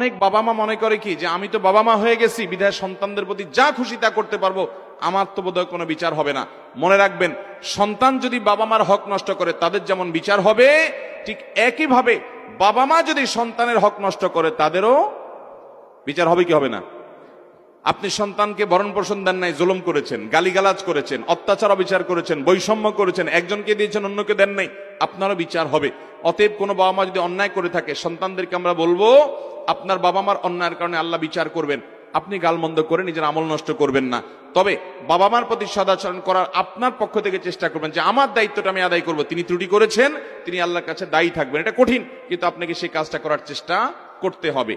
অনেক বাবা মা মনে করে কি যে আমি তো বাবা মা হয়ে গেছি, বিধায় সন্তানদের প্রতি যা খুশি তা করতে পারবো, আমার তো বোধহয় কোনো বিচার হবে না। মনে রাখবেন, সন্তান যদি বাবা মার হক নষ্ট করে তাদের যেমন বিচার হবে, ঠিক একইভাবে বাবা মা যদি সন্তানের হক নষ্ট করে তাদেরও বিচার হবে কি হবে না? আপনি সন্তানকে ভরণ পোষণ দেন নাই, জুলুম করেছেন, গালিগালাজ করেছেন, অত্যাচার অবিচার করেছেন, বৈষম্য করেছেন, একজনকে দিয়েছেন অন্যকে দেন নাই, আপনারও বিচার হবে। অতএব কোনো বাবা মা যদি অন্যায় করে থাকে, সন্তানদেরকে আমরা বলবো আপনার বাবা মার অন্যায়ের কারণে আল্লাহ বিচার করবেন, আপনি গালমন্দ করে নিজের আমল নষ্ট করবেন না। তবে বাবা মার প্রতি সদাচরণ করার আপনার পক্ষ থেকে চেষ্টা করবেন যে আমার দায়িত্বটা আমি আদায় করব। তিনি ত্রুটি করেছেন, তিনি আল্লাহর কাছে দায়ী থাকবেন। এটা কঠিন, কিন্তু আপনাকে সেই কাজটা করার চেষ্টা করতে হবে।